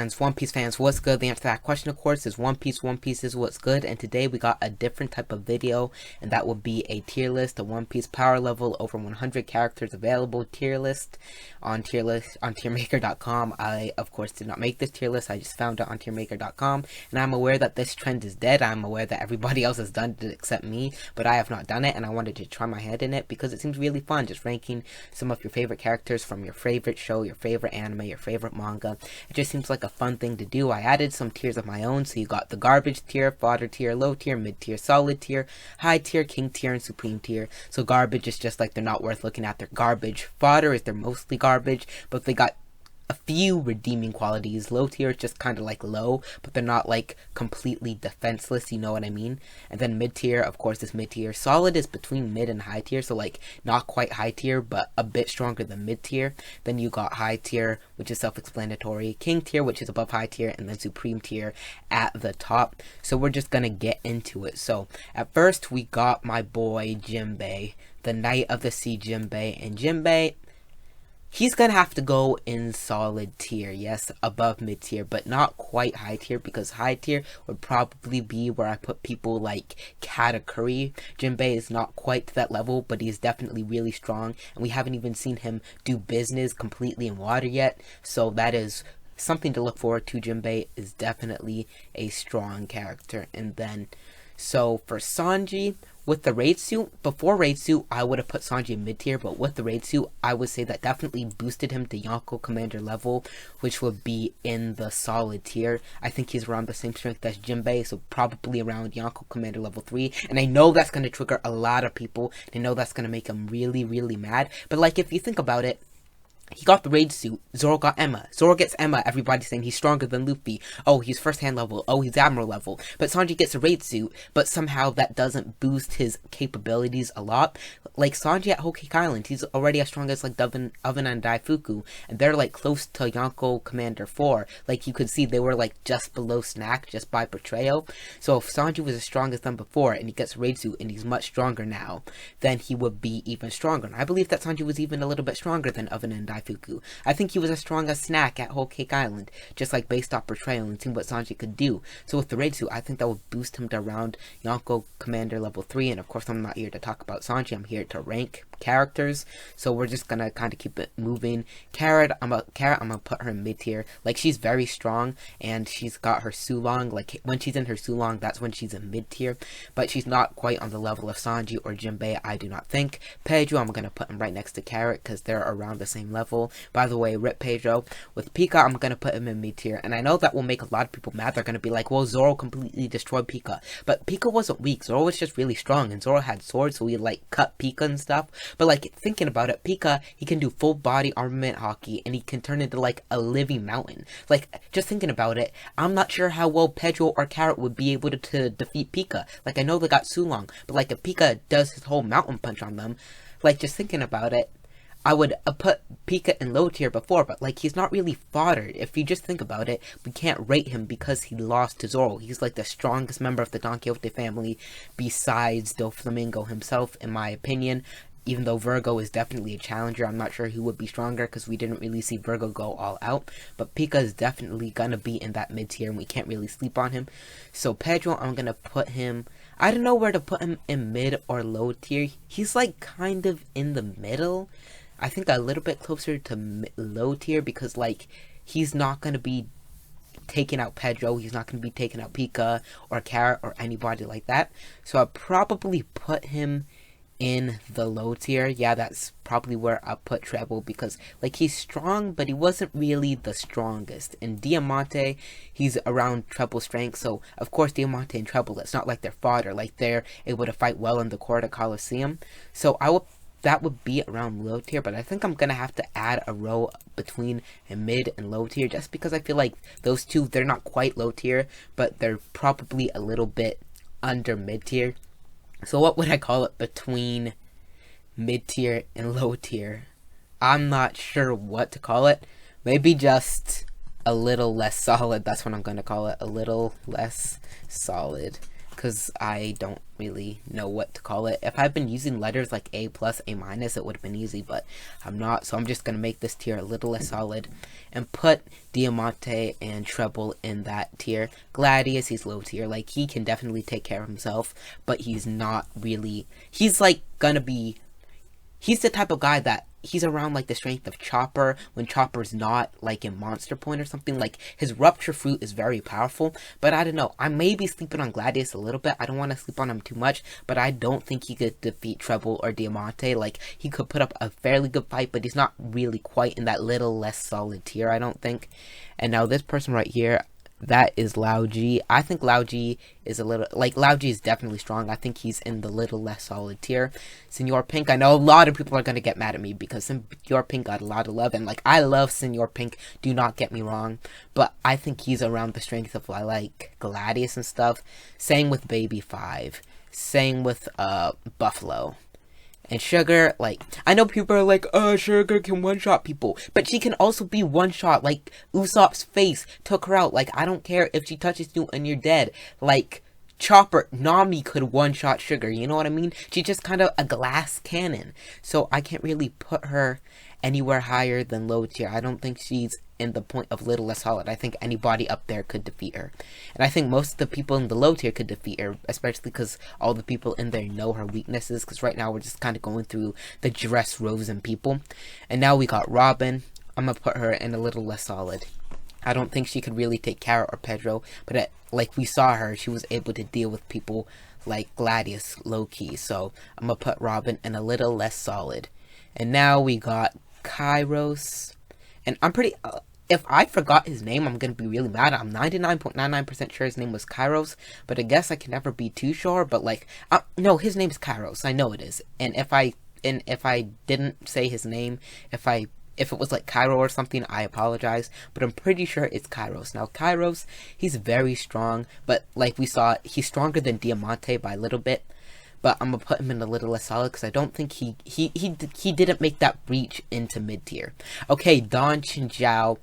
One Piece fans, what's good? The answer to that question, of course, is One Piece. One Piece is what's good, and today we got a different type of video, and that will be a tier list, a One Piece power level, over 100 characters available tier list on tiermaker.com. I, of course, did not make this tier list. I just found it on tiermaker.com, and I'm aware that this trend is dead. I'm aware that everybody else has done it except me, but I have not done it, and I wanted to try my hand in it because it seems really fun, just ranking some of your favorite characters from your favorite show, your favorite anime, your favorite manga. It just seems like a fun thing to do. I added some tiers of my own, so you got the garbage tier, fodder tier, low tier, mid tier, solid tier, high tier, king tier, and supreme tier. So garbage is just like they're not worth looking at. They're garbage. Fodder is they're mostly garbage, but they got a few redeeming qualities. Low tier is just kind of like low, but they're not like completely defenseless, you know what I mean? And then mid tier, of course, is mid tier. Solid is between mid and high tier, so like not quite high tier, but a bit stronger than mid tier. Then you got high tier, which is self-explanatory, king tier, which is above high tier, and then supreme tier at the top. So we're just gonna get into it. So at first we got my boy Jinbei, the Knight of the Sea Jinbei, and Jinbei, he's gonna have to go in solid tier, yes, above mid tier, but not quite high tier, because high tier would probably be where I put people like Katakuri. Jinbei is not quite to that level, but he's definitely really strong, and we haven't even seen him do business completely in water yet, so that is something to look forward to. Jinbei is definitely a strong character. And then, so for Sanji, with the raid suit, before raid suit, I would have put Sanji in mid tier, but with the raid suit, I would say that definitely boosted him to Yonko commander level, which would be in the solid tier. I think he's around the same strength as Jinbei, so probably around Yonko commander level 3. And I know that's going to trigger a lot of people. I know that's going to make them really, really mad. But like, if you think about it, he got the raid suit, Zoro got Emma. Zoro gets Emma, everybody's saying he's stronger than Luffy. Oh, he's first hand level. Oh, he's admiral level. But Sanji gets a raid suit, but somehow that doesn't boost his capabilities a lot. Like Sanji at Whole Cake Island, he's already as strong as like Oven and Daifuku, and they're like close to Yonko Commander 4. Like you could see they were like just below Snack, just by portrayal. So if Sanji was as strong as them before, and he gets a raid suit, and he's much stronger now, then he would be even stronger. And I believe that Sanji was even a little bit stronger than Oven and Daifuku. I think he was as strong as Snack at Whole Cake Island, just like based off portrayal and seeing what Sanji could do. So with the raid suit, I think that would boost him to around Yonko Commander level 3. And of course, I'm not here to talk about Sanji, I'm here to rank characters. So we're just gonna kind of keep it moving. Carrot, I'm gonna put her in mid tier. Like, she's very strong, and she's got her Sulong. Like, when she's in her Sulong, that's when she's in mid tier. But she's not quite on the level of Sanji or Jinbei, I do not think. Pedro, I'm gonna put him right next to Carrot, because they're around the same level. By the way, rip Pedro. With Pika, I'm gonna put him in mid tier, and I know that will make a lot of people mad. They're gonna be like, well, Zoro completely destroyed Pika. But Pika wasn't weak. Zoro was just really strong, and Zoro had swords, so he like cut Pika and stuff. But like, thinking about it, Pika, he can do full body armament hockey, and he can turn into like a living mountain. Like, just thinking about it, I'm not sure how well Pedro or Carrot would be able to defeat Pika. Like, I know they got Sulong, but like, if Pika does his whole mountain punch on them, like, just thinking about it, I would put Pika in low tier before, but like, he's not really fodder. If you just think about it, we can't rate him because he lost to Zoro. He's like the strongest member of the Don Quixote family besides Doflamingo himself, in my opinion. Even though Virgo is definitely a challenger, I'm not sure who would be stronger because we didn't really see Virgo go all out. But Pika is definitely gonna be in that mid tier, and we can't really sleep on him. So Pedro, I'm gonna put him, I don't know where to put him, in mid or low tier. He's like kind of in the middle. I think a little bit closer to low tier, because like, he's not gonna be taking out Pedro, he's not gonna be taking out Pika or Carrot or anybody like that. So I'll probably put him in the low tier. Yeah, that's probably where I put Treble, because like, he's strong, but he wasn't really the strongest. In Diamante, he's around Treble strength, so of course Diamante and Treble, it's not like they're fodder, like they're able to fight well in the Corda Coliseum. So that would be around low tier, but I think I'm gonna have to add a row between a mid and low tier, just because I feel like those two, they're not quite low tier, but they're probably a little bit under mid tier. So what would I call it between mid tier and low tier? I'm not sure what to call it. Maybe just a little less solid. That's what I'm gonna call it, a little less solid. because I don't really know what to call it. If I've been using letters like A+, A-, it would have been easy, but I'm not, so I'm just going to make this tier a little less solid and put Diamante and Treble in that tier. Gladius, he's low tier, like, he can definitely take care of himself, but he's not really, he's like gonna be, he's the type of guy that he's around like the strength of Chopper when Chopper's not like in Monster Point or something. Like, his Rupture Fruit is very powerful, but I don't know, I may be sleeping on Gladius a little bit. I don't want to sleep on him too much, but I don't think he could defeat Treble or Diamante. Like, he could put up a fairly good fight, but he's not really quite in that little less solid tier, I don't think. And now this person right here, that is Lao G. I think Lao G is a little, like, Lao G is definitely strong. I think he's in the little less solid tier. Senor Pink, I know a lot of people are going to get mad at me because Senor Pink got a lot of love, and, like, I love Senor Pink, do not get me wrong, but I think he's around the strength of, like, Gladius and stuff. Same with Baby 5. Same with, Buffalo. And Sugar, like, I know people are like, Sugar can one-shot people, but she can also be one-shot, like, Usopp's face took her out. Like, I don't care if she touches you and you're dead. Like, Chopper, Nami could one-shot Sugar, you know what I mean? She's just kind of a glass cannon, so I can't really put her anywhere higher than low tier. I don't think she's in the point of little less solid. I think anybody up there could defeat her. And I think most of the people in the low tier could defeat her, especially because all the people in there know her weaknesses, because right now we're just kind of going through the dress rows and people. And now we got Robin. I'm going to put her in a little less solid. I don't think she could really take Carrot or Pedro, but like we saw her, she was able to deal with people like Gladius low-key. So I'm going to put Robin in a little less solid. And now we got Kairos. And I'm pretty... if I forgot his name, I'm going to be really mad. I'm 99.99% sure his name was Kairos, but I guess I can never be too sure. But, like, no, his name is Kairos. I know it is. And if I didn't say his name, if it was like Cairo or something, I apologize, but I'm pretty sure it's Kairos. Now, Kairos, he's very strong, but like we saw, he's stronger than Diamante by a little bit. But I'm gonna put him in a little less solid because I don't think he didn't make that breach into mid tier. Okay, Don Chinjiao.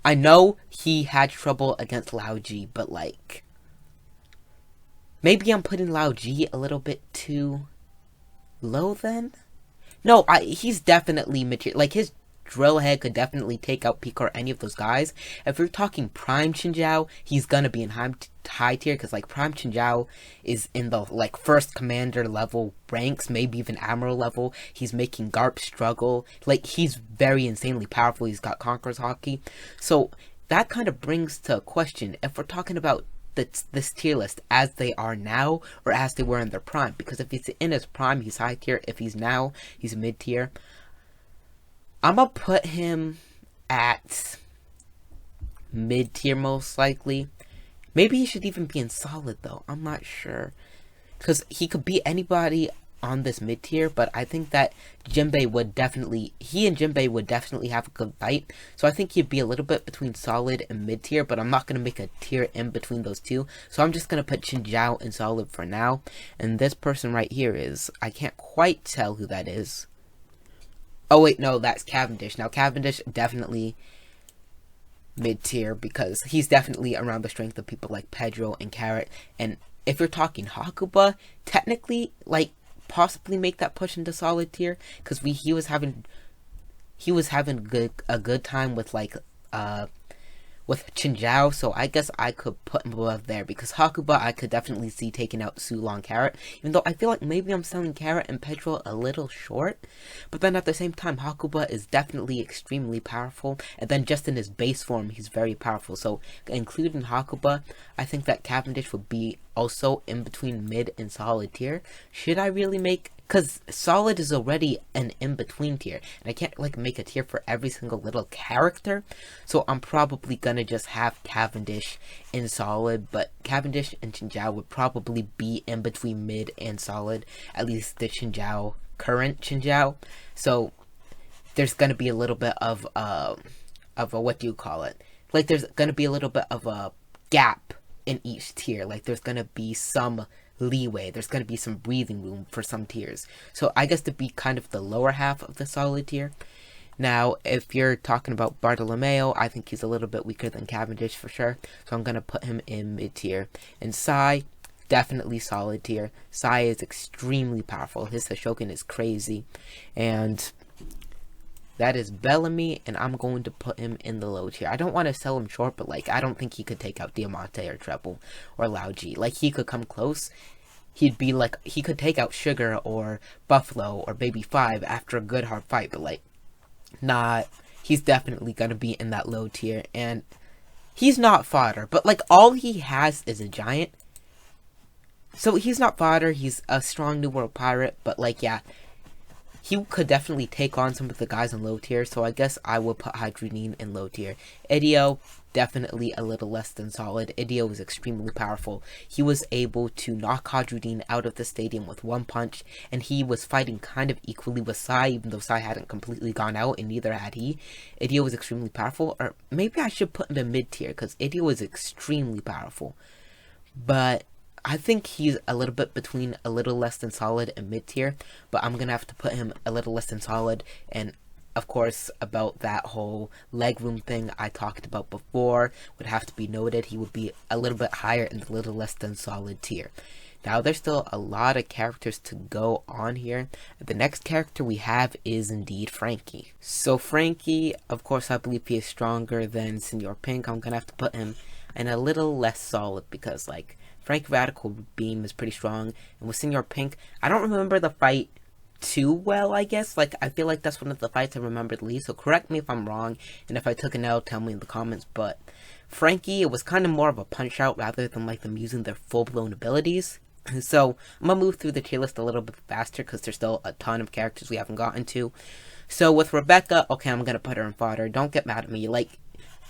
I know he had trouble against Lao G, but like, maybe I'm putting Lao G a little bit too low then? No, he's definitely mid tier. Like, his drill head could definitely take out Pico or any of those guys. If you're talking Prime Chinjiao, he's gonna be in high tier, because like Prime Chinjiao is in the like first commander level ranks, maybe even admiral level. He's making Garp struggle. Like, he's very insanely powerful. He's got Conqueror's Hockey. So that kind of brings to a question if we're talking about this tier list as they are now or as they were in their prime. Because if he's in his prime, he's high tier. If he's now, he's mid tier. I'm gonna put him at mid tier most likely. Maybe he should even be in solid though. I'm not sure. Because he could beat anybody on this mid tier, but I think that Jinbei would definitely, he and Jinbei would definitely have a good fight. So I think he'd be a little bit between solid and mid tier, but I'm not going to make a tier in between those two. So I'm just going to put Chinjiao in solid for now. And this person right here is, I can't quite tell who that is. Oh wait, no, that's Cavendish. Now Cavendish definitely mid tier because he's definitely around the strength of people like Pedro and Carrot. And if you're talking Hakuba, technically, like, possibly make that push into solid tier because he was having a good time with like with Chinjiao, so I guess I could put him above there because Hakuba I could definitely see taking out Sulong Carrot, even though I feel like maybe I'm selling Carrot and Pedro a little short. But then at the same time, Hakuba is definitely extremely powerful, and then just in his base form he's very powerful. So including Hakuba, I think that Cavendish would be also in between mid and solid tier. Should I really make, because solid is already an in-between tier, and I can't like make a tier for every single little character, so I'm probably gonna just have Cavendish in solid, but Cavendish and Chinjiao would probably be in between mid and solid, at least the current Chinjiao. So there's gonna be a little bit of a what do you call it? Like, there's gonna be a little bit of a gap in each tier. Like, there's gonna be some leeway, there's going to be some breathing room for some tiers. So I guess to be kind of the lower half of the solid tier. Now, if you're talking about Bartolomeo, I think he's a little bit weaker than Cavendish for sure. So I'm going to put him in mid tier. And Sai, definitely solid tier. Sai is extremely powerful. His Shogun is crazy. And that is Bellamy, and I'm going to put him in the low tier. I don't want to sell him short, but like I don't think he could take out Diamante or Treble or Lao G. Like he could come close. He'd be like, he could take out Sugar or Buffalo or Baby 5 after a good hard fight, but like not, he's definitely gonna be in that low tier. And he's not fodder, but like all he has is a giant. So he's not fodder, he's a strong New World pirate, but like yeah, he could definitely take on some of the guys in low tier, so I guess I would put Hydrodine in low tier. Idio, definitely a little less than solid. Idio is extremely powerful. He was able to knock Hydrodine out of the stadium with one punch, and he was fighting kind of equally with Sai, even though Sai hadn't completely gone out, and neither had he. Idio was extremely powerful, or maybe I should put him in mid tier, because Idio is extremely powerful. But I think he's a little bit between a little less than solid and mid tier, but I'm gonna have to put him a little less than solid. And of course, about that whole leg room thing I talked about before would have to be noted. He would be a little bit higher in the little less than solid tier. Now, there's still a lot of characters to go on here. The next character we have is indeed Frankie. So Frankie, of course, I believe he is stronger than Senor Pink. I'm gonna have to put him in a little less solid because like Frank Radical Beam is pretty strong, and with Senor Pink, I don't remember the fight too well, I guess. Like, I feel like that's one of the fights I remember the least, so correct me if I'm wrong, and if I took an L, tell me in the comments, but Frankie, it was kind of more of a punch-out rather than, like, them using their full-blown abilities. So, I'm gonna move through the tier list a little bit faster, because there's still a ton of characters we haven't gotten to. So, with Rebecca, okay, I'm gonna put her in fodder. Don't get mad at me, like,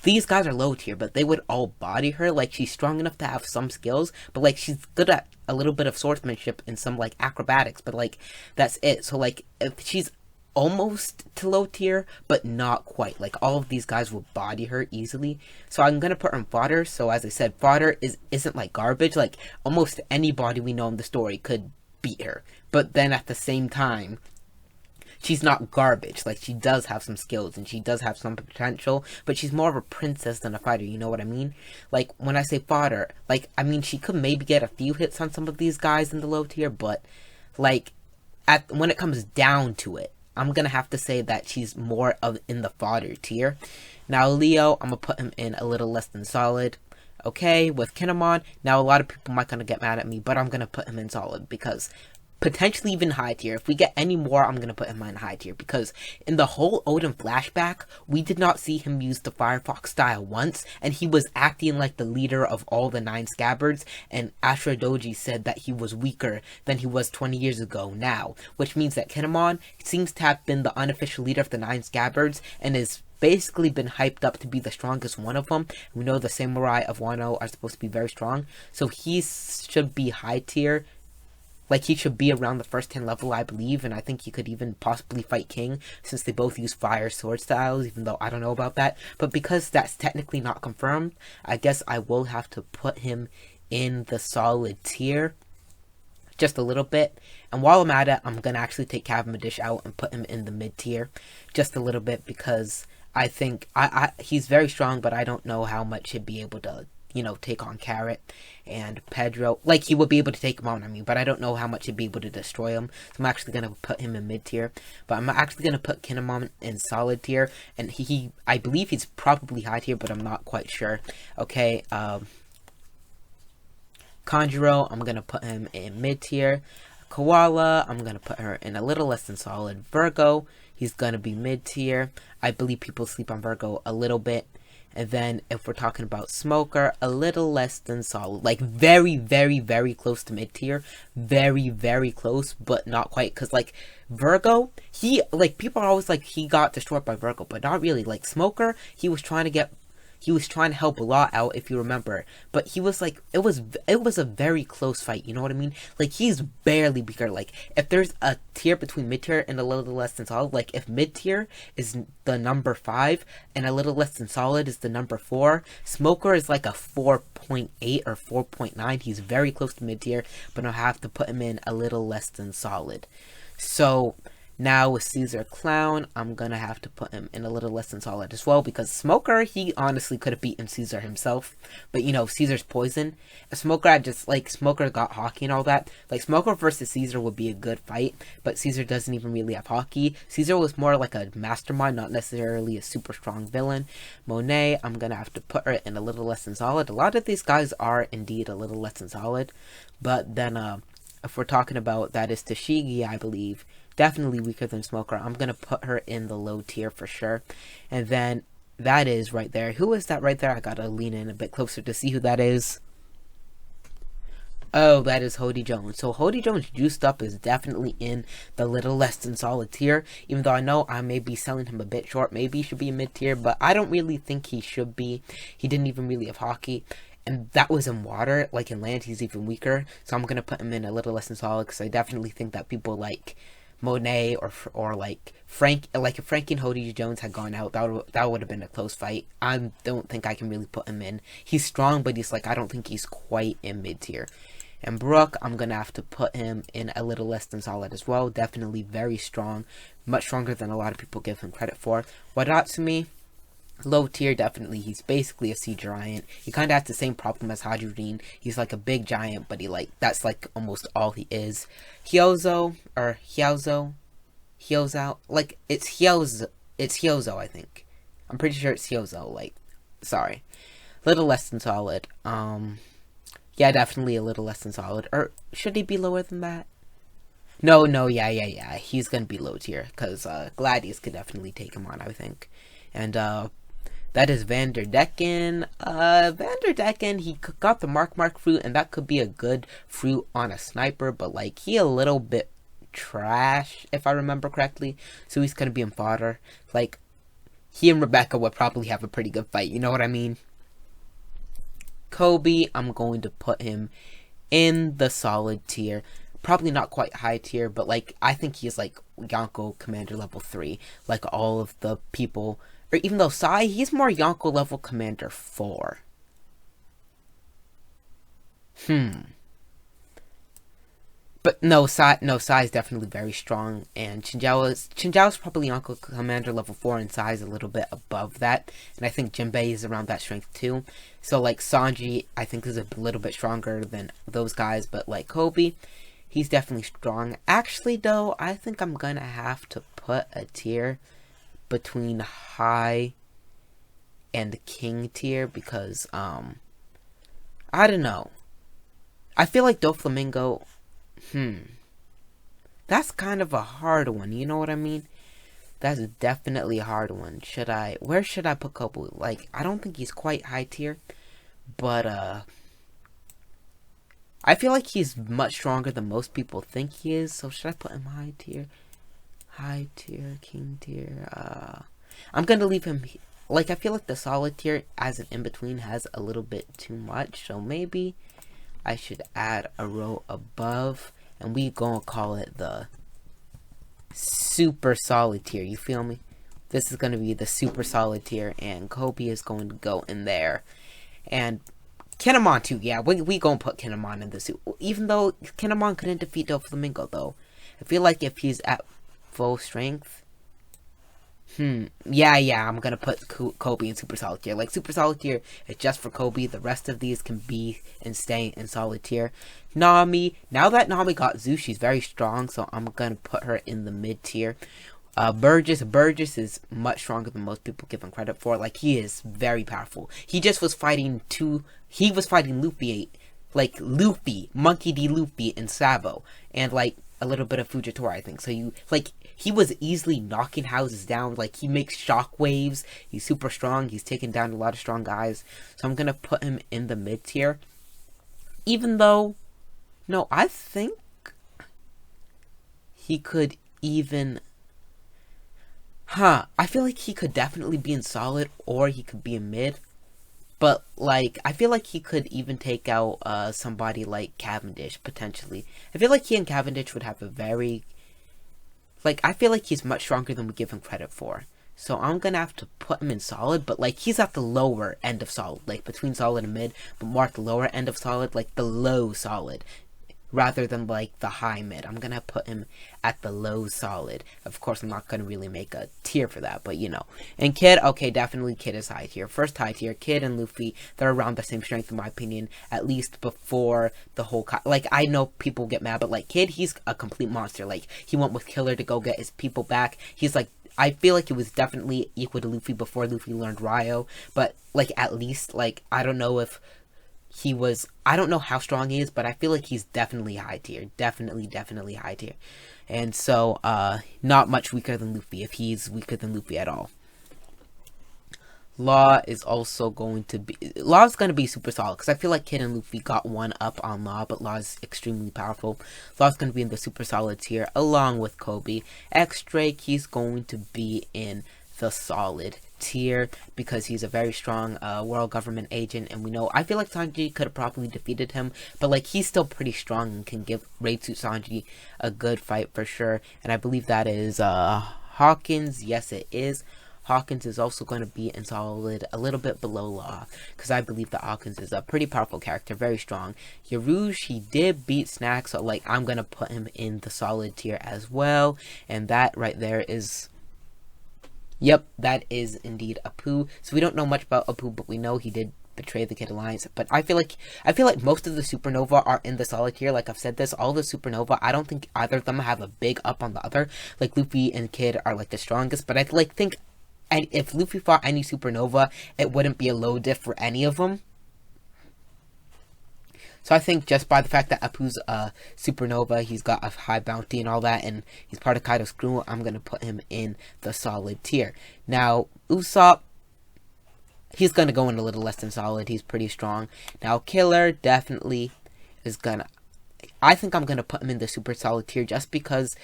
these guys are low tier, but they would all body her. Like, she's strong enough to have some skills, but, like, she's good at a little bit of swordsmanship and some, like, acrobatics, but, like, that's it. So, like, if she's almost to low tier, but not quite. Like, all of these guys will body her easily. So, I'm gonna put her in fodder. So, as I said, fodder isn't, like, garbage. Like, almost anybody we know in the story could beat her. But then, at the same time, she's not garbage. Like, she does have some skills, and she does have some potential, but she's more of a princess than a fighter, you know what I mean? Like, when I say fodder, like, I mean, she could maybe get a few hits on some of these guys in the low tier, but, like, when it comes down to it, I'm gonna have to say that she's more of in the fodder tier. Now, Leo, I'm gonna put him in a little less than solid. Okay, with Kinemon, now a lot of people might gonna get mad at me, but I'm gonna put him in solid, because potentially even high tier. If we get any more, I'm going to put him in high tier, because in the whole Odin flashback, we did not see him use the Firefox style once, and he was acting like the leader of all the 9 scabbards, and Ashura Doji said that he was weaker than he was 20 years ago now, which means that Kinemon seems to have been the unofficial leader of the 9 scabbards, and is basically been hyped up to be the strongest one of them. We know the samurai of Wano are supposed to be very strong, so he should be high tier. Like, he should be around the first 10 level, I believe, and I think he could even possibly fight King, since they both use fire sword styles, even though I don't know about that. But because that's technically not confirmed, I guess I will have to put him in the solid tier, just a little bit. And while I'm at it, I'm going to actually take Cavendish out and put him in the mid tier, just a little bit, because I think he's very strong, but I don't know how much he'd be able to, you know, take on Carrot and Pedro. Like, he would be able to take him on, I mean, but I don't know how much he'd be able to destroy him. So I'm actually going to put him in mid tier. But I'm actually going to put Kinemon in solid tier. And I believe he's probably high tier, but I'm not quite sure. Okay, Kanjuro, I'm going to put him in mid tier. Koala, I'm going to put her in a little less than solid. Virgo, he's going to be mid tier. I believe people sleep on Virgo a little bit. And then, if we're talking about Smoker, a little less than solid. Like, very, very, very close to mid-tier. Very, very close, but not quite. Because, like, Virgo, people are always like, he got destroyed by Virgo. But not really. Like, Smoker, he was trying to help a lot out, if you remember. But he was like, it was a very close fight, you know what I mean? Like, he's barely bigger. Like, if there's a tier between mid-tier and a little less than solid, like, if mid-tier is the number 5 and a little less than solid is the number 4, Smoker is like a 4.8 or 4.9. He's very close to mid-tier, but I'll have to put him in a little less than solid. So, Now with Caesar Clown, I'm gonna have to put him in a little less than solid as well, because Smoker, he honestly could have beaten Caesar himself, but you know, Caesar's poison. If Smoker had just, like, Smoker got hockey and all that, like, Smoker versus Caesar would be a good fight, but Caesar doesn't even really have hockey. Caesar was more like a mastermind, not necessarily a super strong villain. Monet, I'm gonna have to put her in a little less than solid. A lot of these guys are indeed a little less than solid, but then, if we're talking about, that is Tashigi, I believe, definitely weaker than Smoker. I'm going to put her in the low tier for sure. And then, that is right there. Who is that right there? I got to lean in a bit closer to see who that is. Oh, that is Hody Jones. So, Hody Jones juiced up is definitely in the little less than solid tier. Even though I know I may be selling him a bit short. Maybe he should be in mid tier, but I don't really think he should be. He didn't even really have hockey. And that was in water. Like in land, he's even weaker. So I'm going to put him in a little less than solid, because I definitely think that people like Monet or like Frank, like if Frankie and Hody Jones had gone out, that would have been a close fight. I don't think I can really put him in. He's strong, but he's like, I don't think he's quite in mid tier. And Brooke, I'm gonna have to put him in a little less than solid as well. Definitely very strong, much stronger than a lot of people give him credit for. Wadatsumi, low tier, definitely. He's basically a sea giant. He kind of has the same problem as Hajurine. He's like a big giant, but that's like almost all he is. Hyozo, like it's Hyozo, I think. I'm pretty sure it's Hyozo, like, sorry. Little less than solid. Yeah, definitely a little less than solid. Or should he be lower than that? No, yeah. He's gonna be low tier, because Gladius could definitely take him on, I think. And that is Vanderdecken. Vanderdecken, he got the Mark fruit, and that could be a good fruit on a sniper, but like he a little bit trash, if I remember correctly. So he's gonna be in fodder. Like, he and Rebecca would probably have a pretty good fight, you know what I mean? Kobe, I'm going to put him in the solid tier. Probably not quite high tier, but like I think he's like Yonko Commander level 3. Like all of the people, or even though Sai, he's more Yonko level Commander 4. But no, Sai is definitely very strong, and Chinjiao's probably Yonko Commander level 4, and Sai is a little bit above that, and I think Jinbei is around that strength too. So like Sanji, I think is a little bit stronger than those guys, but like Kobe, he's definitely strong. Actually though, I think I'm gonna have to put a tier between high and king tier, because I don't know. I feel like Doflamingo, that's kind of a hard one, you know what I mean? That's definitely a hard one. Where should I put Kobe? Like, I don't think he's quite high tier, but I feel like he's much stronger than most people think he is, so should I put him high tier? High tier, king tier, I'm gonna leave him, like, I feel like the solid tier as an in-between has a little bit too much, so maybe I should add a row above, and we gonna call it the super solid tier, you feel me? This is gonna be the super solid tier, and Kobe is going to go in there. And Kinemon too, yeah, we gonna put Kinemon in the suit. Even though Kinemon couldn't defeat Doflamingo though. I feel like if he's at full strength, yeah, I'm gonna put Kobe in super solid tier. Like, super solid tier is just for Kobe. The rest of these can be and stay in solid tier. Nami, now that Nami got Zeus, she's very strong, so I'm gonna put her in the mid tier. Burgess is much stronger than most people give him credit for. Like, he is very powerful. He just was fighting Luffy, Monkey D. Luffy and Sabo, and like a little bit of Fujitora, I think. So he was easily knocking houses down. Like, he makes shockwaves. He's super strong. He's taken down a lot of strong guys. So I'm gonna put him in the mid tier. Even though, no, I think he could even, I feel like he could definitely be in solid, or he could be in mid. But, like, I feel like he could even take out somebody like Cavendish, potentially. I feel like he and Cavendish would have a very, like, I feel like he's much stronger than we give him credit for. So I'm gonna have to put him in solid, but, like, he's at the lower end of solid. Like, between solid and mid, but more at the lower end of solid, like, the low solid. rather than like the high mid. I'm gonna put him at the low solid. Of course, I'm not gonna really make a tier for that, but you know. And Kid, okay, definitely Kid is high tier. First high tier, Kid and Luffy, they're around the same strength in my opinion, at least before the whole like, I know people get mad, but like Kid, he's a complete monster. Like, he went with Killer to go get his people back. He's like, I feel like he was definitely equal to Luffy before Luffy learned Ryo, but like, at least, like, I don't know if he was, I don't know how strong he is, but I feel like he's definitely high tier. Definitely high tier. And so, not much weaker than Luffy, if he's weaker than Luffy at all. Law is also going to be, Law's going to be super solid, because I feel like Kid and Luffy got one up on Law, but Law is extremely powerful. Law's going to be in the super solid tier, along with Kobe. X-Drake, he's going to be in the solid tier because he's a very strong world government agent, and we know, I feel like Sanji could have probably defeated him, but like, he's still pretty strong and can give Raid Suit Sanji a good fight for sure. And I believe that is Hawkins. Yes, it is. Hawkins is also going to be in solid, a little bit below Law, because I believe that Hawkins is a pretty powerful character, very strong. Yarouge, he did beat Snack, so like, I'm going to put him in the solid tier as well. And that right there is, yep, that is indeed Apu. So we don't know much about Apu, but we know he did betray the Kid Alliance. But I feel like most of the Supernova are in the solid tier. Like I've said this, all the Supernova, I don't think either of them have a big up on the other. Like Luffy and Kid are like the strongest, but I like think, and if Luffy fought any Supernova, it wouldn't be a low diff for any of them. So I think just by the fact that Apu's a Supernova, he's got a high bounty and all that, and he's part of Kaido's crew, I'm going to put him in the solid tier. Now, Usopp, he's going to go in a little less than solid. He's pretty strong. Now, Killer definitely is going to, I think I'm going to put him in the super solid tier just because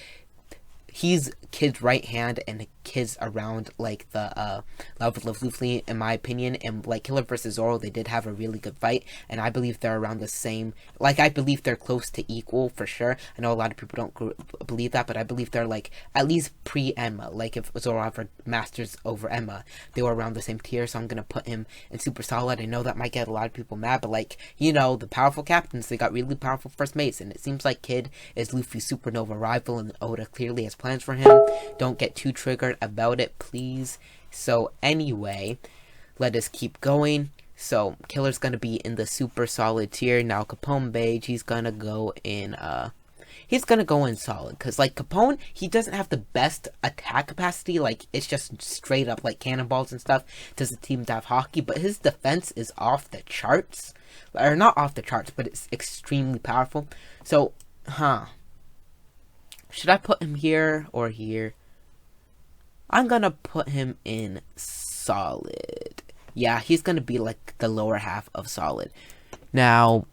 he's Kid's right hand and Kid's around like the level of Luffy, in my opinion. And like Killer versus Zoro, they did have a really good fight, and I believe they're around the same. Like I believe they're close to equal for sure. I know a lot of people don't believe that, but I believe they're like at least pre-Enma. Like if Zoro ever masters over Enma, they were around the same tier. So I'm gonna put him in super solid. I know that might get a lot of people mad, but like, you know, the powerful captains, they got really powerful first mates, and it seems like Kid is Luffy's supernova rival, and Oda clearly has plans for him. Don't get too triggered about it, please. So anyway, let us keep going. So Killer's gonna be in the super solid tier. Now Capone Beige, he's gonna go in solid, because like Capone, he doesn't have the best attack capacity. Like it's just straight up like cannonballs and stuff. Doesn't seem to have hockey, but his defense is off the charts, or not off the charts, but it's extremely powerful. So should I put him here or here? I'm gonna put him in solid. Yeah, he's gonna be like the lower half of solid. Now,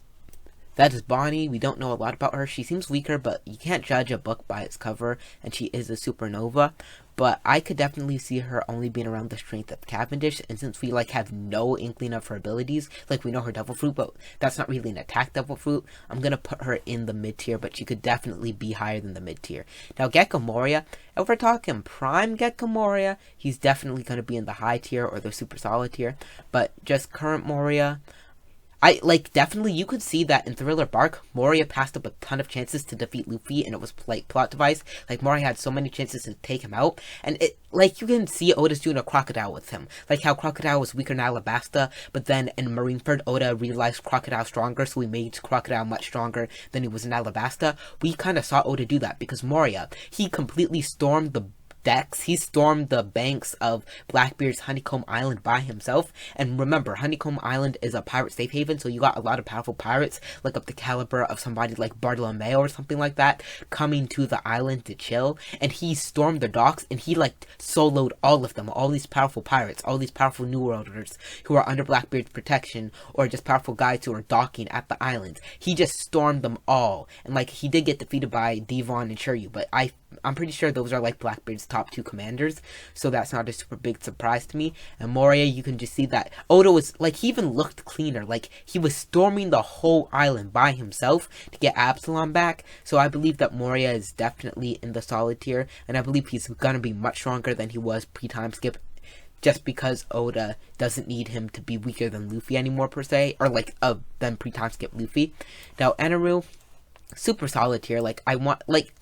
that is Bonnie. We don't know a lot about her. She seems weaker, but you can't judge a book by its cover, and she is a supernova. But I could definitely see her only being around the strength of Cavendish, and since we like have no inkling of her abilities, like we know her Devil Fruit, but that's not really an attack Devil Fruit, I'm gonna put her in the mid tier, but she could definitely be higher than the mid tier. Now Gekko Moria, if we're talking prime Gekko Moria, he's definitely gonna be in the high tier or the super solid tier, but just current Moria, I, like, definitely, you could see that in Thriller Bark, Moria passed up a ton of chances to defeat Luffy, and it was, like, plot device. Like, Moria had so many chances to take him out, and it, like, you can see Oda's doing a Crocodile with him. Like, how Crocodile was weaker than Alabasta, but then in Marineford, Oda realized Crocodile stronger, so he made Crocodile much stronger than he was in Alabasta. We kind of saw Oda do that, because Moria, he completely stormed the decks. He stormed the banks of Blackbeard's Honeycomb Island by himself. And remember, Honeycomb Island is a pirate safe haven, so you got a lot of powerful pirates, like of the caliber of somebody like Bartolomeo or something like that, coming to the island to chill. And he stormed the docks, and he like soloed all of them, all these powerful pirates, all these powerful New Worlders who are under Blackbeard's protection, or just powerful guys who are docking at the island. He just stormed them all. And like, he did get defeated by Devon and Shiryu, but I'm pretty sure those are like Blackbeard's top two commanders, so that's not a super big surprise to me. And Moria, you can just see that Oda was like, he even looked cleaner, like he was storming the whole island by himself to get Absalom back. So I believe that Moria is definitely in the solid tier, and I believe he's gonna be much stronger than he was pre-time skip, just because Oda doesn't need him to be weaker than Luffy anymore per se, or like than pre-time skip Luffy. Now Eneru, super solid tier. Like, I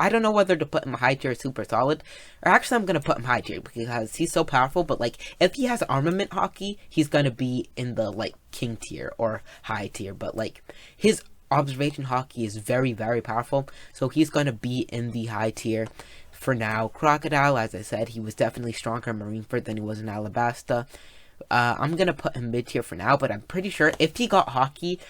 don't know whether to put him high tier or super solid, or actually I'm gonna put him high tier because he's so powerful. But like, if he has armament hockey, he's gonna be in the like king tier or high tier. But like, his observation hockey is very, very powerful, so he's gonna be in the high tier for now. Crocodile, as I said, he was definitely stronger in Marineford than he was in Alabasta. I'm gonna put him mid tier for now, but I'm pretty sure if he got hockey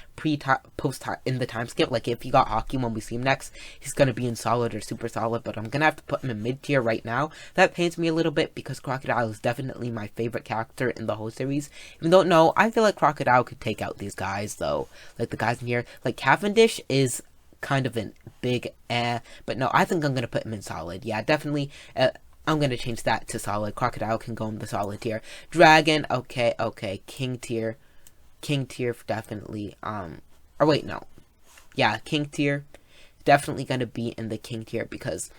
post in the time skip, like if he got hockey when we see him next, he's gonna be in solid or super solid. But I'm gonna have to put him in mid tier right now. That pains me a little bit because Crocodile is definitely my favorite character in the whole series. Even though no, I feel like Crocodile could take out these guys though. Like the guys in here, like Cavendish is kind of a big but no, I think I'm gonna put him in solid. Yeah, definitely. I'm gonna change that to solid. Crocodile can go in the solid tier. Dragon, okay, king tier, definitely. Or wait, no, yeah, king tier, definitely gonna be in the king tier because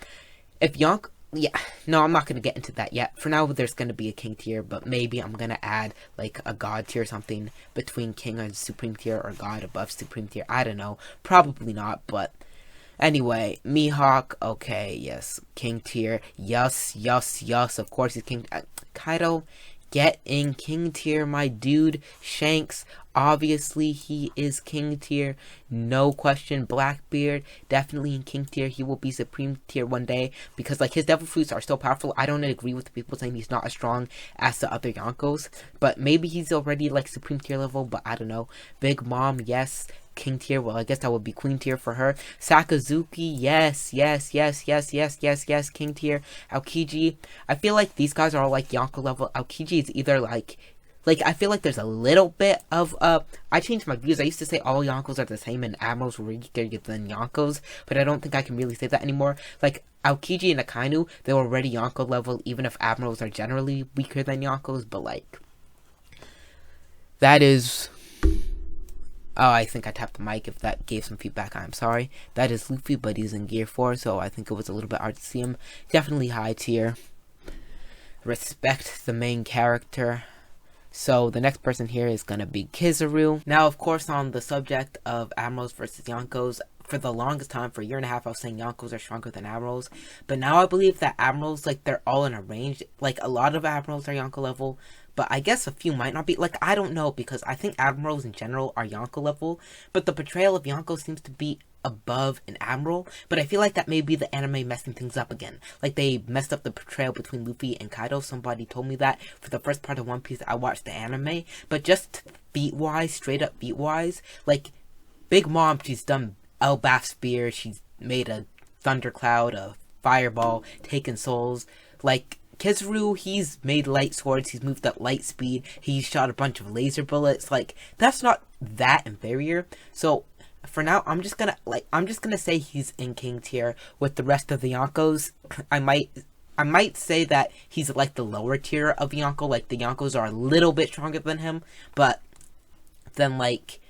if Yonko, yeah, no, I'm not gonna get into that yet. For now, there's gonna be a king tier, but maybe I'm gonna add like a god tier or something between king and supreme tier, or god above supreme tier. I don't know, probably not, but. Anyway, Mihawk, okay, yes, king tier, yes, of course he's king. Kaido, get in king tier, my dude. Shanks, obviously he is king tier, no question. Blackbeard, definitely in king tier. He will be supreme tier one day because like his devil fruits are so powerful. I don't agree with the people saying he's not as strong as the other Yonkos, but maybe he's already like supreme tier level, but I don't know. Big Mom, yes, king tier. Well, I guess that would be queen tier for her. Sakazuki, yes, king tier. Aokiji, I feel like these guys are all like Yonko level. Aokiji is either like I feel like there's a little bit of I changed my views. I used to say all Yonkos are the same and Admirals were weaker than Yonkos, but I don't think I can really say that anymore. Like Aokiji and Akainu, they're already Yonko level, even if Admirals are generally weaker than Yonkos. But like, that is. Oh, I think I tapped the mic. If that gave some feedback, I'm sorry. That is Luffy, but he's in Gear 4, so I think it was a little bit hard to see him. Definitely high tier. Respect the main character. So the next person here is going to be Kizaru. Now, of course, on the subject of Admirals versus Yonkos, for the longest time, for a year and a half, I was saying Yonkos are stronger than Admirals. But now I believe that Admirals, like, they're all in a range. Like, a lot of Admirals are Yonko level, but I guess a few might not be. Like, I don't know, because I think Admirals in general are Yonko level, but the portrayal of Yonko seems to be above an Admiral, but I feel like that may be the anime messing things up again. Like, they messed up the portrayal between Luffy and Kaido. Somebody told me that for the first part of One Piece. I watched the anime, but just feat-wise, straight up feat-wise, like, Big Mom, she's done Elbaf Spear, she's made a Thundercloud, a Fireball, taken souls. Like, Kizaru, he's made light swords, he's moved up light speed, he's shot a bunch of laser bullets. Like, that's not that inferior. So for now, I'm just gonna say he's in king tier with the rest of the Yonkos. I might say that he's like the lower tier of Yonko. Like, the Yonkos are a little bit stronger than him, but then like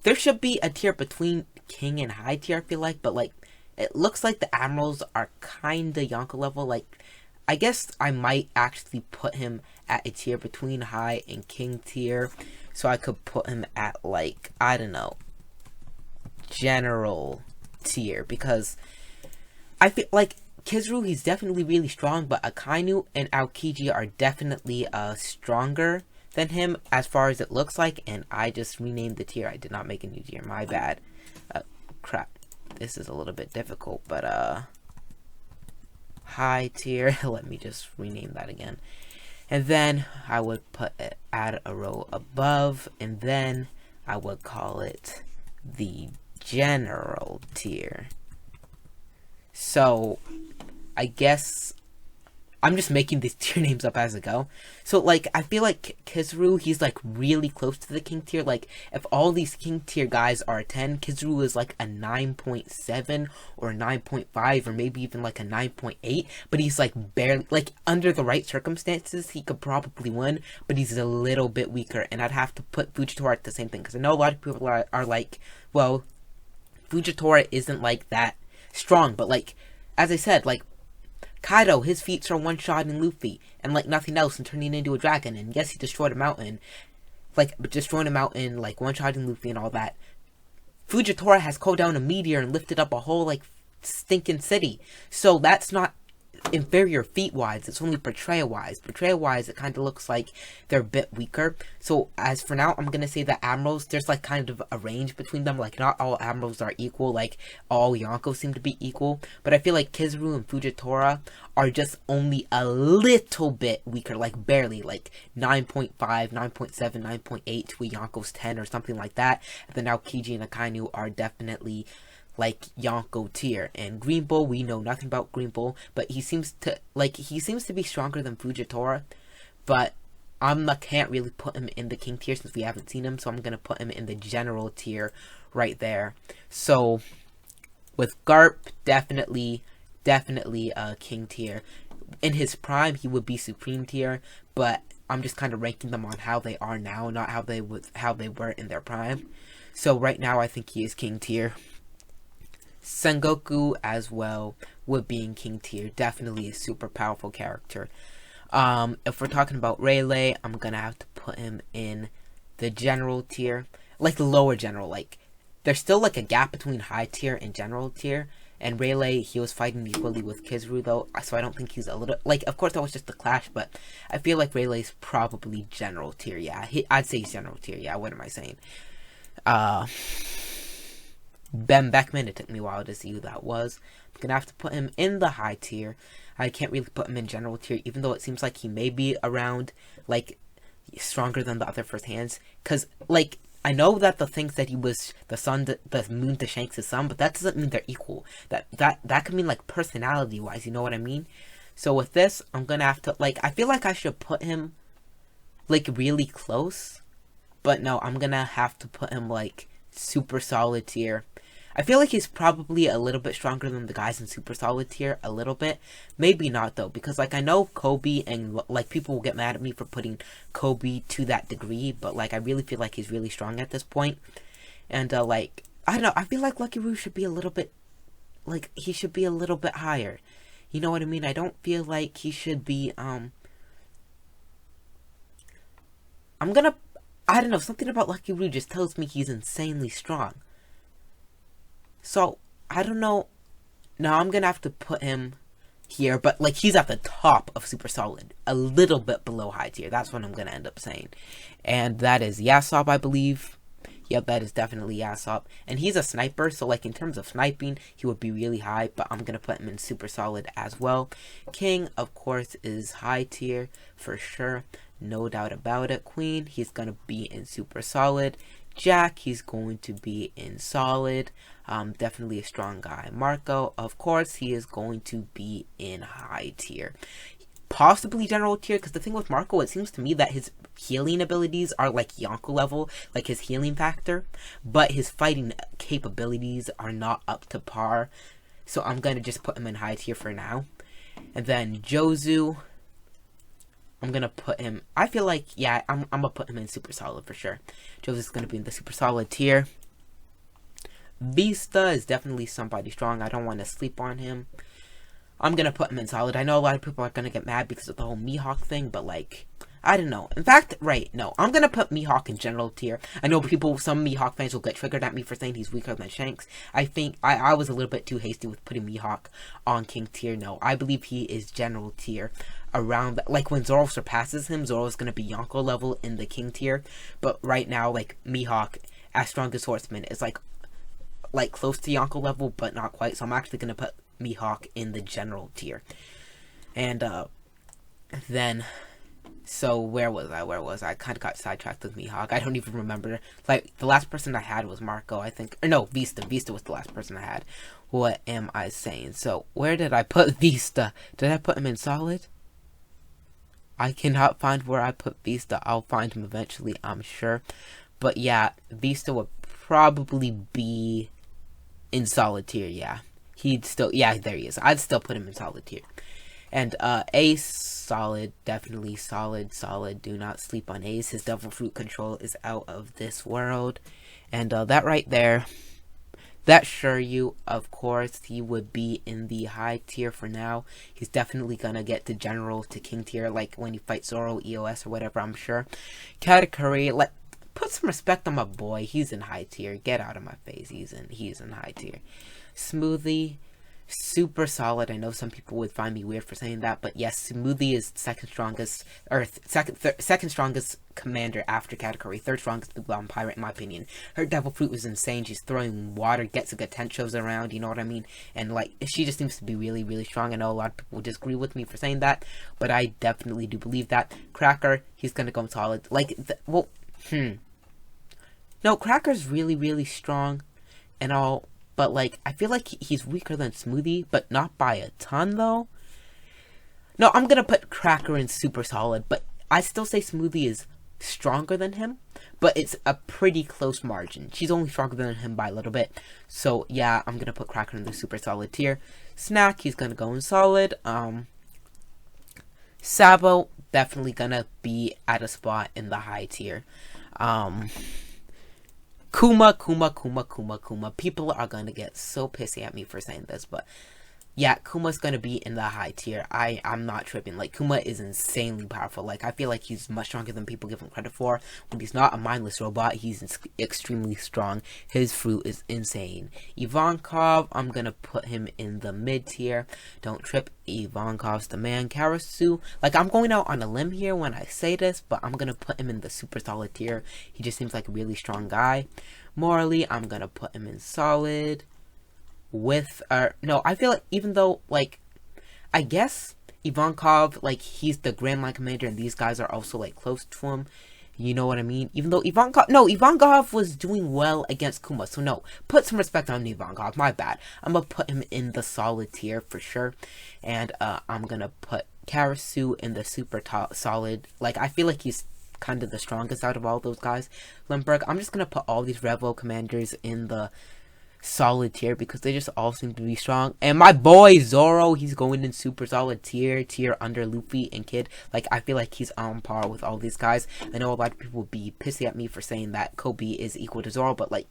there should be a tier between king and high tier, I feel like. But like, it looks like the Admirals are kinda Yonko level. Like, I guess I might actually put him at a tier between high and king tier, so I could put him at like, I don't know, general tier, because I feel like Kizaru, he's definitely really strong, but Akainu and Aokiji are definitely stronger than him as far as it looks like. And I just renamed the tier. I did not make a new tier, my bad. Crap, this is a little bit difficult, but high tier, let me just rename that again. And then I would add a row above, and then I would call it the general tier. So I guess I'm just making these tier names up as I go. So like, I feel like Kizaru, he's like really close to the king tier. Like, if all these king tier guys are a 10, Kizaru is like a 9.7 or a 9.5 or maybe even like a 9.8, but he's like barely, like, under the right circumstances he could probably win, but he's a little bit weaker. And I'd have to put Fujitora at the same thing, because I know a lot of people are like, well, Fujitora isn't like that strong, but like, as I said, like, Kaido, his feats are one-shotting Luffy and like nothing else and turning into a dragon. And yes, he destroyed a mountain, like, but destroying a mountain, like one-shotting Luffy and all that. Fujitora has called down a meteor and lifted up a whole, like, stinking city. So that's not inferior feat-wise, it's only portrayal-wise. Portrayal-wise, it kind of looks like they're a bit weaker. So, as for now, I'm gonna say that Admirals, there's, like, kind of a range between them. Like, not all Admirals are equal, like, all Yonko seem to be equal. But I feel like Kizaru and Fujitora are just only a little bit weaker, like, barely, like, 9.5, 9.7, 9.8 to a Yonko's 10 or something like that. And then now Kiji and Akainu are definitely like Yonko tier. And Green Bull, we know nothing about Green Bull, but he seems to be stronger than Fujitora, but I can't really put him in the king tier since we haven't seen him, so I'm gonna put him in the general tier right there. So with Garp, definitely king tier. In his prime, he would be supreme tier, but I'm just kind of ranking them on how they are now, not how they were in their prime. So right now, I think he is king tier. Sengoku as well would be in king tier. Definitely a super powerful character. If we're talking about Rayleigh, I'm gonna have to put him in the general tier, like the lower general. Like there's still like a gap between high tier and general tier. And Rayleigh, he was fighting equally with Kizaru though, so I don't think he's a little, like, of course that was just a clash, but I feel like Rayleigh's probably general tier. Yeah, I'd say he's general tier. Yeah, what am I saying? Ben Beckman, it took me a while to see who that was. I'm gonna have to put him in the high tier. I can't really put him in general tier, even though it seems like he may be around, like, stronger than the other first hands. Because, like, I know that the thing said he was the moon to Shanks' son, but that doesn't mean they're equal. That could mean, like, personality-wise, you know what I mean? So with this, I'm gonna have to, like, I feel like I should put him, like, really close. But no, I'm gonna have to put him, like, super solid tier. I feel like he's probably a little bit stronger than the guys in super solid tier, a little bit. Maybe not though, because like I know Kobe and like people will get mad at me for putting Kobe to that degree, but like I really feel like he's really strong at this point. And like I don't know, I feel like Lucky Roo should be a little bit, like he should be a little bit higher. You know what I mean? I don't feel like he should be I don't know, something about Lucky Roo just tells me he's insanely strong. So, I don't know. Now I'm gonna have to put him here, but like he's at the top of super solid, a little bit below high tier. That's what I'm gonna end up saying. And that is Yasop, I believe. Yep, that is definitely Yasop. And he's a sniper, so like in terms of sniping, he would be really high, but I'm gonna put him in super solid as well. King, of course, is high tier for sure. No doubt about it. Queen, he's gonna be in super solid. Jack, he's going to be in solid. Definitely a strong guy. Marco, of course, he is going to be in high tier. Possibly general tier, because the thing with Marco, it seems to me that his healing abilities are like Yonko level, like his healing factor, but his fighting capabilities are not up to par. So I'm going to just put him in high tier for now. And then Jozu, I'm gonna put him, I feel like, yeah, I'm gonna put him in super solid for sure. Joseph's gonna be in the super solid tier. Vista is definitely somebody strong. I don't want to sleep on him. I'm gonna put him in solid. I know a lot of people are gonna get mad because of the whole Mihawk thing, but like, I don't know. In fact, right, no, I'm gonna put Mihawk in general tier. I know some Mihawk fans will get triggered at me for saying he's weaker than Shanks. I think I was a little bit too hasty with putting Mihawk on king tier. No, I believe he is general tier. Around like when Zoro surpasses him, Zoro is gonna be Yonko level in the king tier. But right now, like Mihawk as strongest horseman is like close to Yonko level, but not quite. So I'm actually gonna put Mihawk in the general tier. And then, so where was I? I kind of got sidetracked with Mihawk. I don't even remember. Like the last person I had was Marco, I think. Or no, Vista. Vista was the last person I had. What am I saying? So where did I put Vista? Did I put him in solid? I cannot find where I put Vista. I'll find him eventually, I'm sure. But yeah, Vista would probably be in solid tier, yeah. He'd still, yeah, there he is. I'd still put him in solid tier. And Ace, solid, definitely solid. Do not sleep on Ace. His Devil Fruit control is out of this world. And that right there, that Shiryu, of course, he would be in the high tier for now. He's definitely gonna get to general to king tier, like when he fights Zoro, EOS, or whatever, I'm sure. Katakuri, like, Put some respect on my boy. He's in high tier. Get out of my face. He's in high tier. Smoothie, super solid. I know some people would find me weird for saying that, but yes, Smoothie is second strongest, or second strongest commander after category. Third strongest Big Bomb Pirate, in my opinion. Her Devil Fruit was insane. She's throwing water, gets a Tenchos around, you know what I mean? And like, she just seems to be really, really strong. I know a lot of people disagree with me for saying that, but I definitely do believe that. Cracker, he's gonna go solid. Like, no, Cracker's really, really strong and all. But, like, I feel like he's weaker than Smoothie, but not by a ton, though. No, I'm gonna put Cracker in super solid, but I still say Smoothie is stronger than him, but it's a pretty close margin. She's only stronger than him by a little bit. So, yeah, I'm gonna put Cracker in the super solid tier. Snack, he's gonna go in solid. Sabo, definitely gonna be at a spot in the high tier. Kuma. People are gonna get so pissy at me for saying this, but yeah, Kuma's gonna be in the high tier. I'm not tripping. Like, Kuma is insanely powerful. Like, I feel like he's much stronger than people give him credit for. When he's not a mindless robot, he's extremely strong. His fruit is insane. Ivankov, I'm gonna put him in the mid tier. Don't trip. Ivankov's the man. Karasu, like, I'm going out on a limb here when I say this, but I'm gonna put him in the super solid tier. He just seems like a really strong guy. Morally, I'm gonna put him in solid. With no, I feel like, even though, like, I guess Ivankov, like, he's the Grand Line Commander and these guys are also, like, close to him, you know what I mean? Even though Ivankov was doing well against Kuma, so no, put some respect on Ivankov, my bad. I'm gonna put him in the solid tier for sure, and I'm gonna put Karasu in the super solid. Like, I feel like he's kind of the strongest out of all those guys. Limburg, I'm just gonna put all these Revo commanders in the solid tier because they just all seem to be strong. And my boy Zoro, he's going in super solid tier under Luffy and Kid. Like, I feel like he's on par with all these guys. I know a lot of people would be pissy at me for saying that Kobe is equal to Zoro, but, like,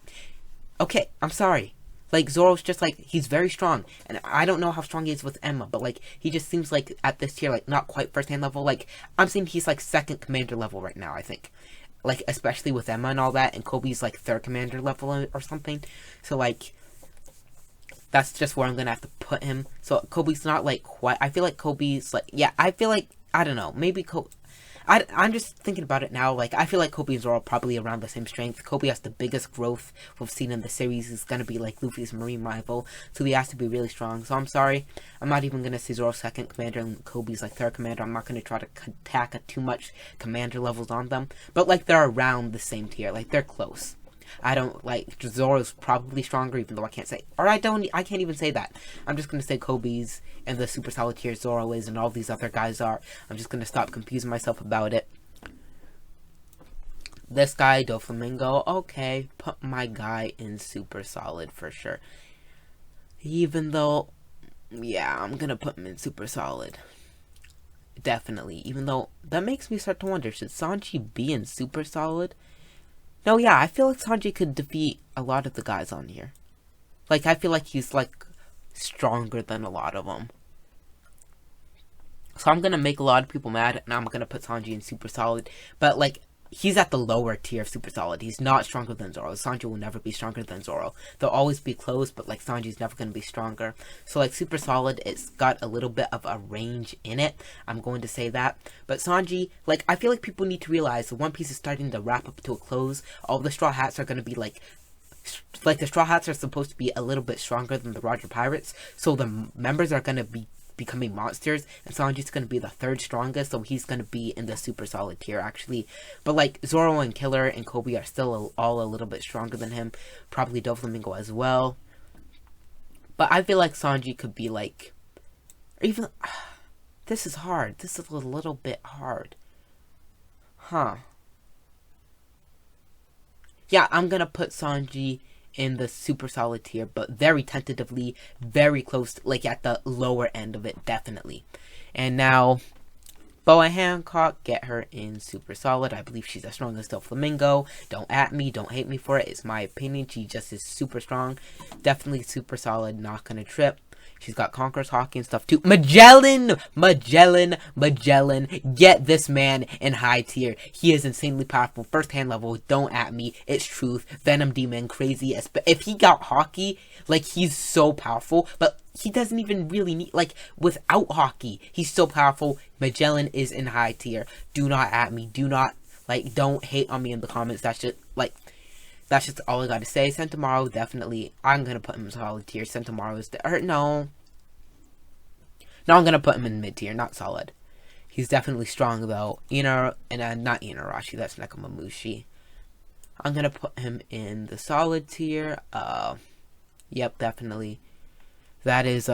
okay, I'm sorry. Like, Zoro's just, like, he's very strong, and I don't know how strong he is with Emma, but, like, he just seems like at this tier, like, not quite first hand level. Like, I'm saying he's, like, second commander level right now, I think. Like, especially with Emma and all that, and Kobe's, like, third commander level or something. So, like, that's just where I'm gonna have to put him. So, Kobe's not, like, quite, I feel like Kobe's, like, yeah, I feel like, I don't know, maybe I'm just thinking about it now, like, I feel like Kobe and Zoro are probably around the same strength. Kobe has the biggest growth we've seen in the series. He's gonna be, like, Luffy's marine rival, so he has to be really strong. So, I'm sorry, I'm not even gonna say Zoro's second commander and Kobe's, like, third commander. I'm not gonna try to tack too much commander levels on them, but, like, they're around the same tier, like, they're close. I don't, like, Zoro's probably stronger, even though I can't say, or I can't even say that. I'm just gonna say Kobe's and the super solid tier Zoro is, and all these other guys are. I'm just gonna stop confusing myself about it. This guy, Doflamingo, okay, put my guy in super solid for sure. Even though, yeah, I'm gonna put him in super solid. Definitely. Even though, that makes me start to wonder, should Sanji be in super solid? No, yeah, I feel like Sanji could defeat a lot of the guys on here. Like, I feel like he's, like, stronger than a lot of them. So I'm gonna make a lot of people mad, and I'm gonna put Sanji in super solid. But, like, he's at the lower tier of super solid. He's not stronger than Zoro. Sanji will never be stronger than Zoro. They'll always be close, but, like, Sanji's never gonna be stronger. So, like, super solid, it's got a little bit of a range in it. I'm going to say that. But Sanji, like, I feel like people need to realize the One Piece is starting to wrap up to a close. All the Straw Hats are gonna be, like, the Straw Hats are supposed to be a little bit stronger than the Roger Pirates. So the members are gonna be becoming monsters, and Sanji's gonna be the third strongest, so he's gonna be in the super solid tier, actually. But, like, Zoro and Killer and Kobe are still all a little bit stronger than him. Probably Doflamingo as well. But I feel like Sanji could be, like, even, this is hard. This is a little bit hard. Huh. Yeah, I'm gonna put Sanji in the super solid tier, but very tentatively, very close, like, at the lower end of it, definitely. And now, Boa Hancock, get her in super solid. I believe she's as strong as Doflamingo. Don't at me, don't hate me for it. It's my opinion. She just is super strong. Definitely super solid, not gonna trip. She's got Conqueror's Hockey and stuff too. Magellan! Get this man in high tier. He is insanely powerful. First hand level, don't at me. It's truth. Venom Demon, crazy. If he got Hockey, like, he's so powerful. But he doesn't even really need, like, without Hockey, he's so powerful. Magellan is in high tier. Do not at me. Do not, like, don't hate on me in the comments. That's just, like, that's just all I gotta say. Sentomaru, definitely, I'm gonna put him in solid tier. Sentomaru is no, I'm gonna put him in mid tier, not solid. He's definitely strong though. Not Inarashi, that's Nekomamushi. I'm gonna put him in the solid tier. Yep, definitely. That is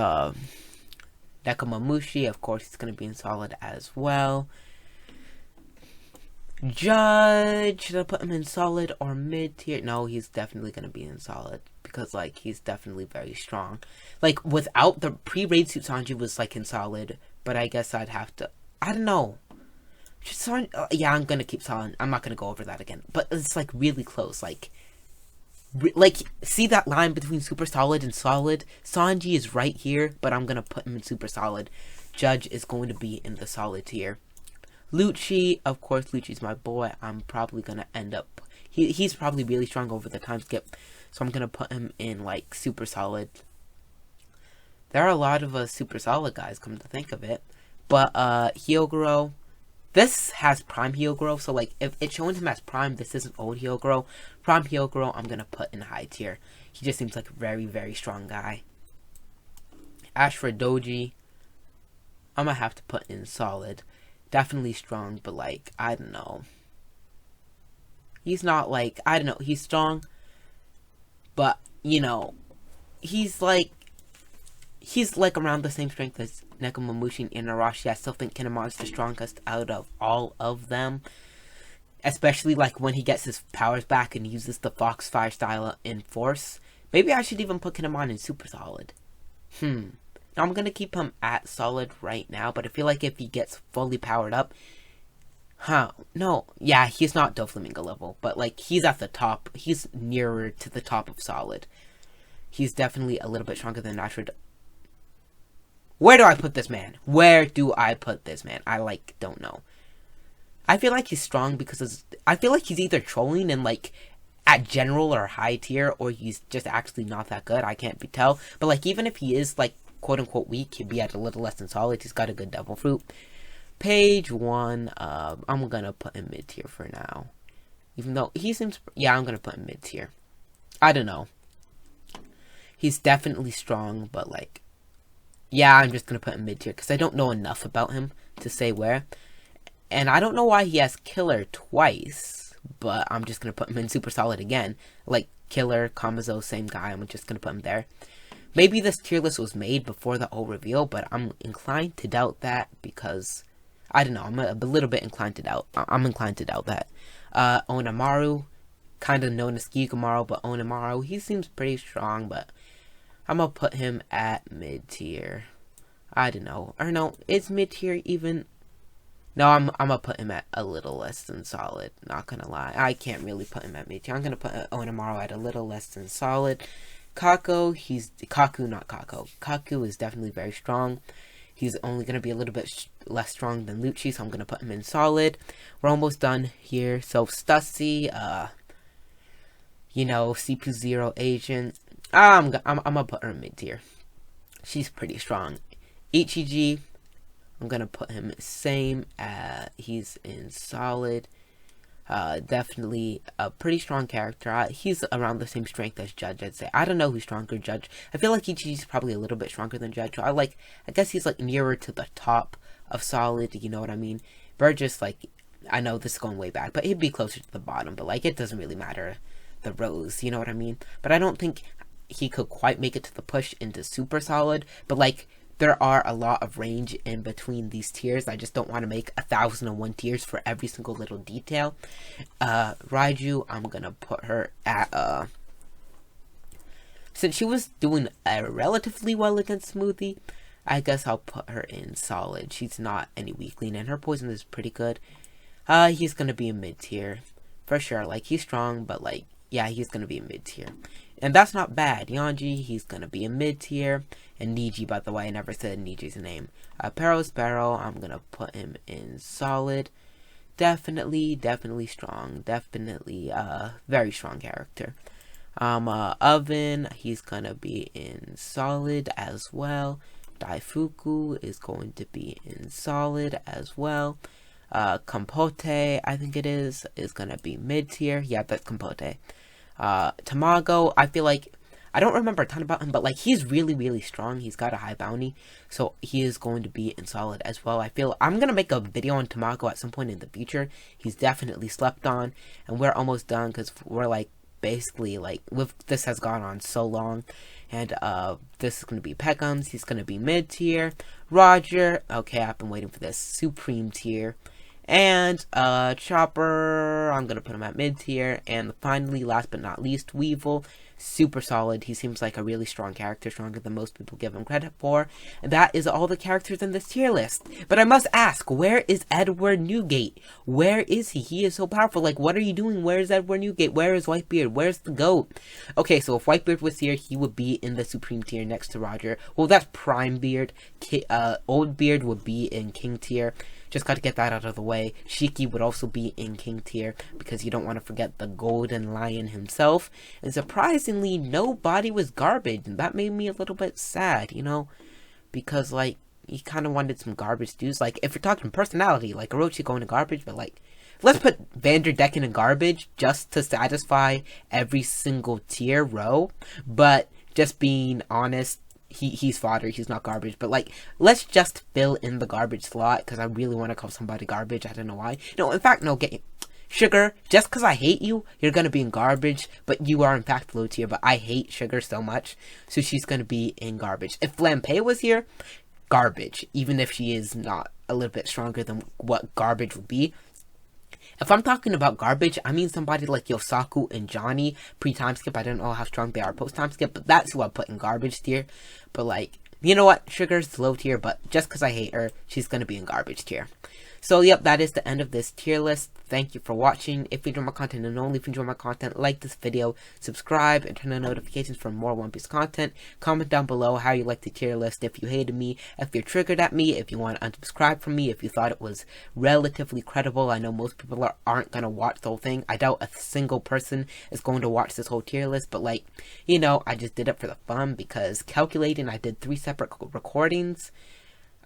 Nekomamushi. Of course, he's gonna be in solid as well. Judge, should I put him in solid or mid tier? No, he's definitely gonna be in solid because, like, he's definitely very strong. Like, without the pre-raid suit, Sanji was, like, in solid, but I guess I'd have to, I don't know. Yeah, I'm gonna keep solid. I'm not gonna go over that again, but it's, like, really close. Like, see that line between super solid and solid? Sanji is right here, but I'm gonna put him in super solid. Judge is going to be in the solid tier. Lucci, of course, Lucci's my boy. I'm probably gonna end up, he's probably really strong over the time skip, so I'm gonna put him in, like, super solid. There are a lot of super solid guys, come to think of it. But Hyogoro, this has prime Hyogoro, so, like, if it's showing him as prime, this isn't old Hyogoro. Prime Hyogoro, I'm gonna put in high tier. He just seems like a very, very strong guy. Ashford Doji, I'm gonna have to put in solid. Definitely strong, but, like, I don't know. He's not, like, I don't know. He's strong, but, you know, he's like around the same strength as Nekomamushi and Inarashi. I still think Kinemon's the strongest out of all of them. Especially, like, when he gets his powers back and uses the Foxfire style in Force. Maybe I should even put Kinemon in super solid. I'm gonna keep him at solid right now, but I feel like if he gets fully powered up, no, yeah, he's not Doflamingo level, but, like, he's at the top. He's nearer to the top of solid. He's definitely a little bit stronger than Ashford. Where do I put this man? I, like, don't know. I feel like he's strong because I feel like he's either trolling and, like, at general or high tier, or he's just actually not that good. I can't tell. But, like, even if he is, like, quote-unquote weak, he'd be at a little less than solid. He's got a good devil fruit. Page 1, I'm gonna put him mid-tier for now. Even though he seems, yeah, I'm gonna put him mid-tier. I don't know. He's definitely strong, but, like, yeah, I'm just gonna put him mid-tier, because I don't know enough about him to say where. And I don't know why he has Killer twice, but I'm just gonna put him in super solid again. Like, Killer, Kamazo, same guy, I'm just gonna put him there. Maybe this tier list was made before the whole reveal, but I'm inclined to doubt that because, I don't know, I'm a little bit inclined to doubt. I'm inclined to doubt that. Onamaru, kind of known as Gigamaru, but Onamaru, he seems pretty strong, but I'm gonna put him at mid-tier. I don't know. Or no, is mid-tier even? No, I'm gonna put him at a little less than solid, not gonna lie. I can't really put him at mid-tier. I'm gonna put Onamaru at a little less than solid. Kaku is definitely very strong. He's only going to be a little bit less strong than Lucci, so I'm going to put him in solid. We're almost done here. So, Stussy, CPU0 agent. I'm going to put her in mid-tier. She's pretty strong. Ichiji, I'm going to put him same. He's in solid. Definitely a pretty strong character. He's around the same strength as Judge, I'd say. I don't know who's stronger, Judge. I feel like Ichiji's probably a little bit stronger than Judge. I guess he's, like, nearer to the top of solid, you know what I mean? Burgess, like, I know this is going way back, but he'd be closer to the bottom, but, like, it doesn't really matter, the rows, you know what I mean? But I don't think he could quite make it to the push into super solid, but, like, there are a lot of range in between these tiers. I just don't want to make 1,001 tiers for every single little detail. Raiju, I'm gonna put her at, since she was doing relatively well against Smoothie, I guess I'll put her in solid. She's not any weakling, and her poison is pretty good. He's gonna be a mid-tier, for sure. Like, he's strong, but, like, yeah, he's gonna be in mid tier. And that's not bad. Yanji, he's gonna be in mid tier. And Niji, by the way, I never said Niji's name. Pero Sparrow, I'm gonna put him in solid. Definitely strong. Definitely, very strong character. Oven, he's gonna be in solid as well. Daifuku is going to be in solid as well. Compote, I think it is gonna be mid tier. Yeah, that's Compote. Tamago, I feel like, I don't remember a ton about him, but like he's really strong. He's got a high bounty, so he is going to be in solid as well. I feel I'm gonna make a video on Tamago at some point in the future. He's definitely slept on, and we're almost done because we're like basically like this has gone on so long. And this is gonna be Peckhams. He's gonna be mid tier. Roger, okay, I've been waiting for this, supreme tier. And Chopper, I'm gonna put him at mid tier. And finally, last but not least, Weevil, super solid. He seems like a really strong character, stronger than most people give him credit for. And that is all the characters in this tier list. But I must ask, where is Edward Newgate? Where is he? He is so powerful. Like, what are you doing? Where is Edward Newgate? Where is Whitebeard? Where's the GOAT? Okay, so if Whitebeard was here, he would be in the supreme tier next to Roger. Well, that's Prime Beard. Old Beard would be in King tier. Just got to get that out of the way. Shiki would also be in King tier because you don't want to forget the Golden Lion himself. And surprisingly, nobody was garbage. And that made me a little bit sad, you know? Because, like, he kind of wanted some garbage dudes. Like, if you're talking personality, like, Orochi going to garbage, but, like, let's put Vanderdecken in garbage just to satisfy every single tier row. But, just being honest, he's fodder, he's not garbage, but like, let's just fill in the garbage slot, because I really want to call somebody garbage, I don't know why. No, in fact, no, Sugar, just because I hate you, you're going to be in garbage, but you are in fact low tier, but I hate Sugar so much, so she's going to be in garbage. If Flampe was here, garbage, even if she is not a little bit stronger than what garbage would be. If I'm talking about garbage, I mean somebody like Yosaku and Johnny pre-time skip. I don't know how strong they are post-time skip, but that's who I put in garbage tier. But like, you know what? Sugar's low tier, but just because I hate her, she's going to be in garbage tier. So, yep, that is the end of this tier list. Thank you for watching. If you enjoy my content, and only if you enjoy my content, like this video, subscribe, and turn on notifications for more One Piece content. Comment down below how you like the tier list, if you hated me, if you're triggered at me, if you want to unsubscribe from me, if you thought it was relatively credible. I know most people aren't going to watch the whole thing. I doubt a single person is going to watch this whole tier list, but like, you know, I just did it for the fun, because calculating, I did 3 separate recordings.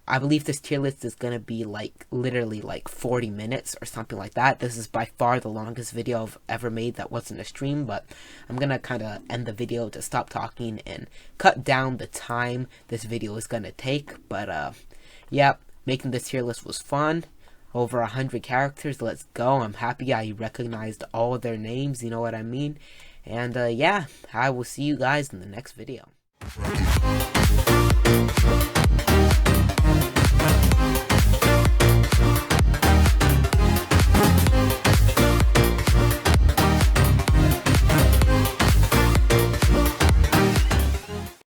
I believe this tier list is going to be like literally like 40 minutes or something like that. This is by far the longest video I've ever made that wasn't a stream, but I'm going to kind of end the video to stop talking and cut down the time this video is going to take. But yeah, making this tier list was fun. Over 100 characters, let's go. I'm happy I recognized all of their names, you know what I mean? And yeah, I will see you guys in the next video.